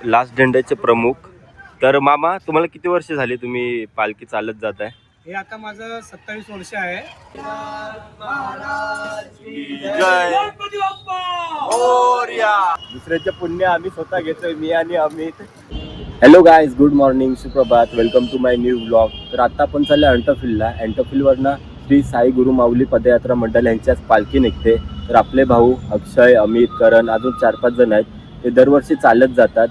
Last झेंड्याचे प्रमुख. तर मामा, तुम्हाला किती वर्ष झाली तुम्ही पालखी चालत जात आहे? हे आता माझं 27 वर्ष आहे. दुसऱ्याचे पुण्य आम्ही स्वतः घेतोय, मी आणि Amit. Hello guys, good morning, सुप्रभात, welcome to my new blog. तर आता आपण चाललो अँटोफिलला. अँटोफिलवरनं श्री साई गुरु माऊली पदयात्रा मंडळ यांच्याच पालखी निघते. तर आपले भाऊ अक्षय, अमित, करण अजून 4-5 जण आहेत. ते दरवर्षी चालत जातात.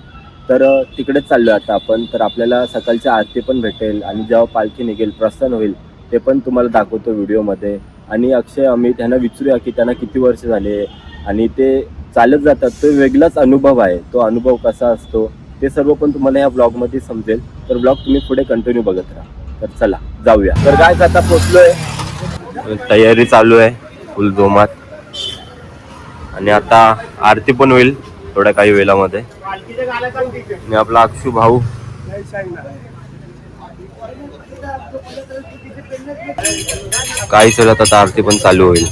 तर तिकडेच चाललो आता आपण. तर आपल्याला सकाळची आरती पण भेटेल आणि जेव्हा पालखी निघेल, प्रस्थान होईल, ते पण तुम्हाला दाखवतो व्हिडिओमध्ये. आणि अक्षय, अमित यांना विचारूया की त्यांना किती वर्ष झाले आणि ते चालत जातात. तो वेगळाच अनुभव आहे. तो अनुभव कसा असतो ते सर्व पण तुम्हाला या ब्लॉगमध्ये समजेल. तर ब्लॉग तुम्ही पुढे कंटिन्यू बघत राहा. तर चला जाऊया. तर काय आता पोचलोय, तयारी चालू आहे फुल जोमात. आणि आता आरती पण होईल थोड्या काही वेळामध्ये. आणि आपला अक्षू भाऊ काही चलत आता आरती पण चालू होईल.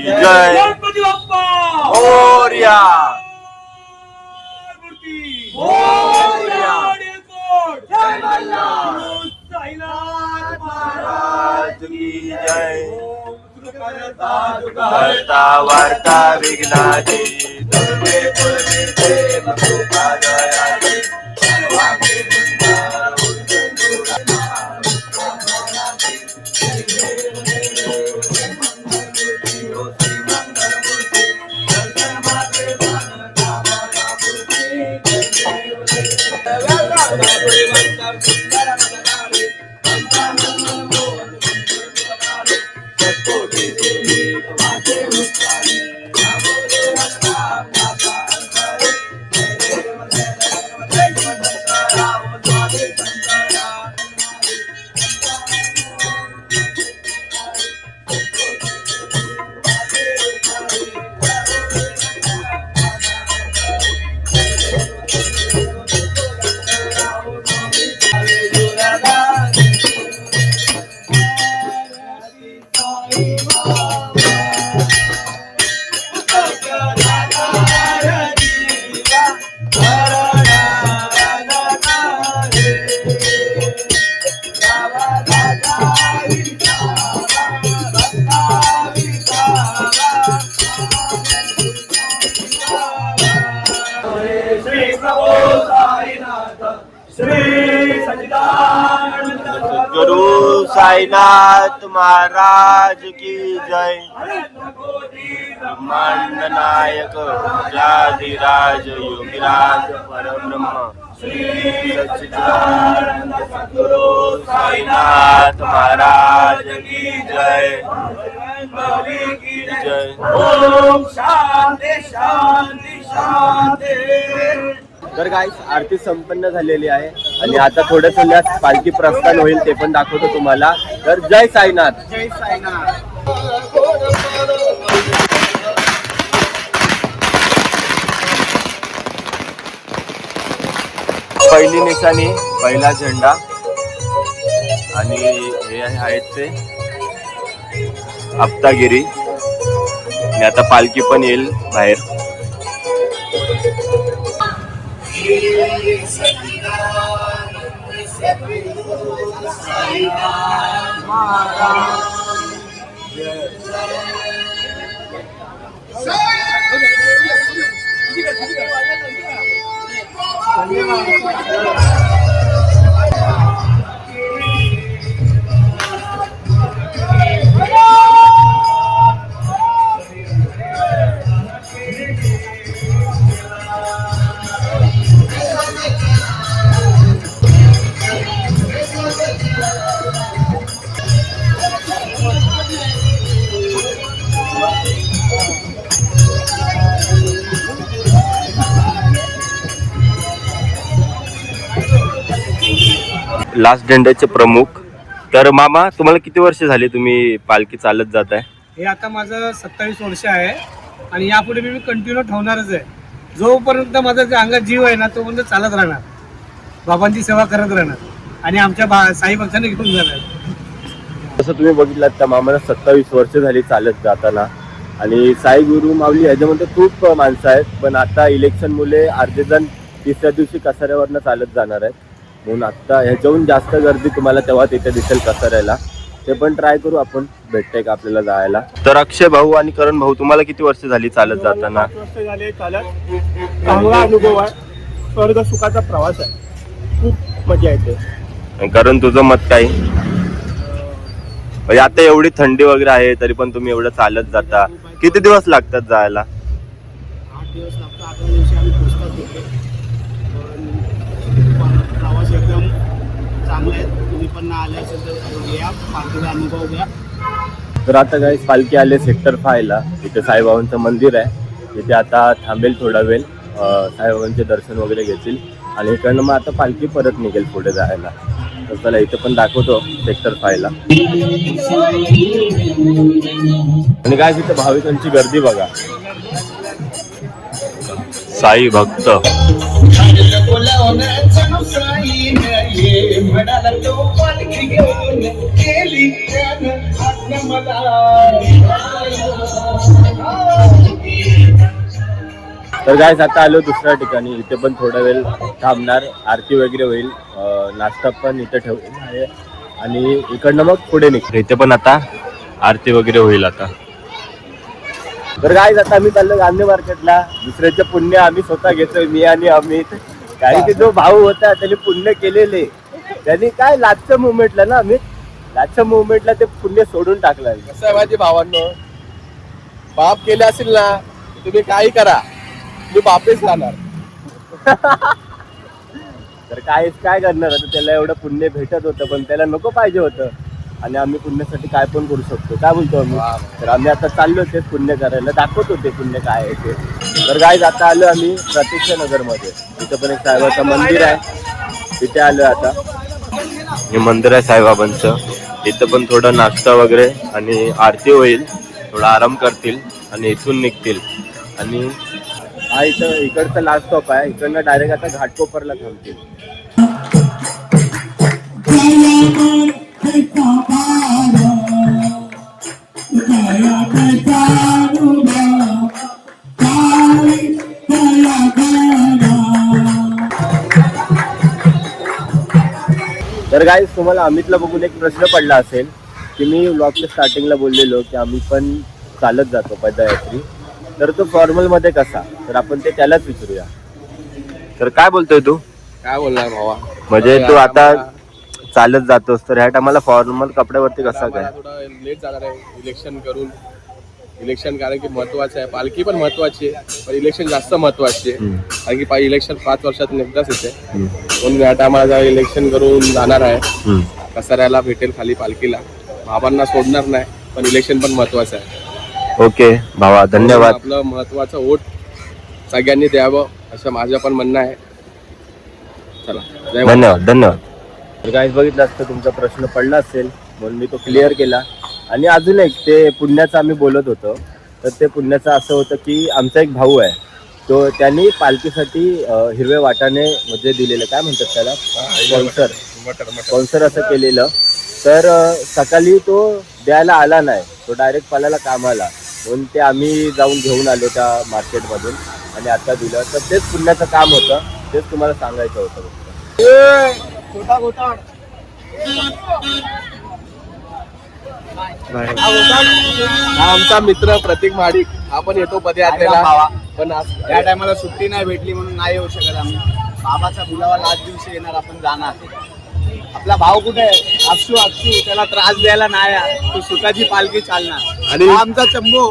जय गणपती बाप्पा मोरया. जय मल्हार. साईनाथ महाराज की जय. करता वार्ता विघ्नाची दुर्गे पुरविते मधुका दयाची. गुरु साईनाथ महाराज की जय. ब्रह्मांड नायक राज योगीराज परब्रह्म सच्चिदानंद सद्गुरु साईनाथ महाराज की जय. जय. ओम शांती शांती शांती. तर गाईस, आरती संपन्न झालेली आहे आणि आता थोड्या वेळात पालखी प्रस्थान होईल, ते पण दाखवतो तुम्हाला. तर जय साईनाथ. जय साईनाथ. पहिली निशाणी, पहिला झेंडा. आणि हे आहेत ते हप्तागिरी. आणि आता पालखी पण येईल बाहेर. लास्ट झेंड्याचे प्रमुख. तर मामा, तुम्हाला किती वर्ष झाली तुम्ही पालखी चालत जात आहे? हे आता माझं 27 वर्ष आहे आणि यापुढे मी कंटिन्यू ठेवणारच आहे. जोपर्यंत माझा जे अंगात जीव आहे ना, तोपर्यंत चालत राहणार, बाबांची सेवा करत राहणार आणि आमच्या साई भक्तांना घेऊन जाणार. जसं तुम्ही बघितलात, त्या मामाला 27 वर्ष झाली चालत जाताना. आणि साई गुरु माऊली ह्याच्यामध्ये खूप माणसं आहेत, पण आता इलेक्शन मुले अर्धे जण तिसऱ्या दिवशी कसाऱ्यावरनं चालत जाणार आहेत, म्हणून आता ह्याच्याहून जास्त गर्दी तुम्हाला तेव्हा तिथे दिसेल कसाऱ्याला. ते पण ट्राय करू आपण, भेटतंय का आपल्याला जायला. तर अक्षय भाऊ आणि करण भाऊ, तुम्हाला किती वर्ष झाली चालत जाताना? 5 वर्ष झाले चालत. चांगला अनुभव आहे, स्वर्ग सुखाचा प्रवास आहे, खूप मजा येते. करण तुझं मत काय? म्हणजे आता एवढी थंडी वगैरे आहे तरी पण तुम्ही एवढं चालत जाता, किती दिवस लागतात जायला? 8 दिवस लागतात. 8व्या दिवशी आम्ही पोचतात तिथे. प्रवास एकदम चांगला आहे. तुम्ही पण आले असेल तर या, पालखीचा अनुभव घ्या. तर आता काही पालखी आले सेक्टर 5 ला. इथे साईबाबांचं मंदिर आहे, तिथे आता थांबेल थोडा वेळ, साईबाबांचे दर्शन वगैरे घेतील आणि इकडनं मग आता पालखी परत निघेल पुढे जायला. तर चला इथे पण दाखवतो सेक्टर 5 ला. आणि काय तिथे भाविकांची गर्दी बघा, साई भक्त. तर गाईस आता आलो दुसऱ्या ठिकाणी, इथे पण थोडा वेळ थांबणार, आरती वगैरे होईल, नाश्ता पण इथे ठेवलेला आहे आणि इकडनं मग पुढे निघतो. इथे पण आता आरती वगैरे होईल आता. तर गाईस आता आम्ही चाललो गांधी मार्केटला. दुसऱ्याचे पुण्य आम्ही स्वतः घेतोय, मी आणि अमित. काही की जो भाऊ होता त्याने पुण्य केलेले, त्यांनी काय लास्टच्या मुवमेंटला ना, आम्ही लास्टच्या मुवमेंटला ते पुण्य सोडून टाकलं. कसं आहे माझे भावांनो, पाप केले असेल ना तुम्ही काही करा, मी बापेच राहणार. तर काय करणार आता, त्याला एवढं पुण्य भेटत होतं पण त्याला नको पाहिजे होतं, आणि आम्ही पुण्यासाठी काय पण करू शकतो. काय बोलतो आम्ही? तर आम्ही आता चाललो ते पुण्य करायला, दाखवतो ते पुण्य काय आहे ते. तर गाईज आता आलो आम्ही प्रतीक्षा नगर मध्ये, तिथं पण एक साईबाबाचं मंदिर आहे, तिथे आलो आता. हे मंदिर आहे साईबाबांचं, इथं पण थोडं नाश्ता वगैरे आणि आरती होईल, थोडा आराम करतील आणि इथून निघतील. आणि हा इथं इकडचा लास्ट स्टॉप आहे, इकडनं डायरेक्ट आता घाटकोपरला थांबतील. तर गाईज तुम्हाला अमितला बघून एक प्रश्न पडला असेल की मी व्लॉगच्या स्टार्टिंगला बोललेलो की आम्ही पण चालत जातो पदयात्री, तर तो फॉर्मल मध्ये कसा? तर आपण ते त्यालाच विचारूया. तर काय बोलतोय तू? काय बोलणार भावा, म्हणजे तू आता चालत जातोस तर ह्या टायमाला फॉर्मल कपड्यावरती कसा काय? थोडं लेट जाणार आहे इलेक्शन करून. इलेक्शन कारण की महत्वाचं आहे, पालखी पण महत्वाची आहे पण इलेक्शन जास्त महत्वाची आहे, कारण की इलेक्शन 5 वर्षातून एकदाच येते. म्हणून या टायमाला इलेक्शन करून जाणार आहे, कसाऱ्याला भेटेल खाली पालखीला. बाबांना सोडणार नाही पण इलेक्शन पण महत्वाचं आहे. ओके भावा, धन्यवाद. आपलं महत्वाचं वोट सगळ्यांनी द्यावं असं माझं पण म्हणणं आहे. चला, धन्यवाद धन्यवाद. तर काय बघितलं असतं, तुमचा प्रश्न पडला असेल म्हणून मी तो क्लिअर केला. आणि अजून एक ते पुण्याचं आम्ही बोलत होतो, तर ते पुण्याचं असं होतं की आमचा एक भाऊ आहे, तो त्यांनी पालखीसाठी हिरवे वाटाणे म्हणजे दिलेलं, काय म्हणतात त्याला, स्पॉन्सर असं केलेलं. तर सकाळी तो द्यायला आला नाही, तो डायरेक्ट पाल्याला कामाला, म्हणून ते आम्ही जाऊन घेऊन आलो त्या मार्केटमधून आणि आता दिलं. तर तेच पुण्याचं काम होतं, तेच तुम्हाला सांगायचं होतं. हा आमचा मित्र प्रतीक महाडिक, आपण येतो पदयात्रेला पण या टायमाला सुट्टी नाही भेटली म्हणून नाही येऊ शकत आम्ही. बाबाचा बुलावा लास्ट दिवशी येणार, आपण जाणार. आपला भाऊ कुठे आहे? अक्षू त्याला त्रास द्यायला नाही, तो सुखाची पालखी चालणार. आणि आमचा चंबू,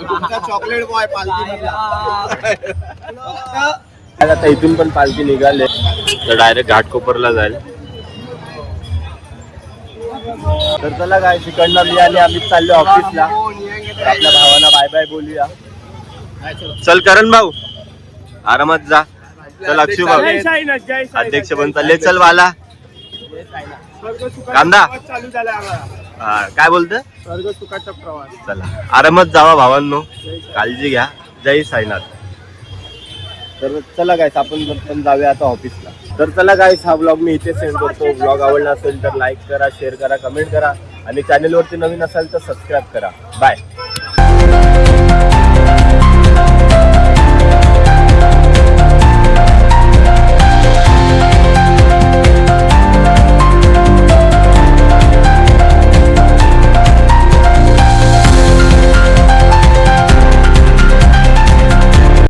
आमचा चॉकलेट बॉय पालखी. आता इथून पण पालखी निघाले तर डायरेक्ट घाटकोपरला जाईल. तर चला काय, तिकडनं मी आणि आम्ही चाललो ऑफिसला, आपल्या भावाला बाय बाय बोलूया. चल करण भाऊ, आरामात जा. चल अक्षू भाऊ, अध्यक्ष पण चालले. चल वाला कांदा हा, काय बोलतोय? स्वर्ग सुखाचा प्रवास. चला आरामात जावा भावांनो, काळजी घ्या. जय साईनाथ. तर चला गाईस, आपण पण जाऊया आता ऑफिसला. तर चला गाईस, हा ब्लॉग मी इथे सेंड करतो. ब्लॉग आवडला असेल तर लाईक करा, शेअर करा, कमेंट करा आणि चॅनलवरती नवीन असाल तर सबस्क्राईब करा. बाय.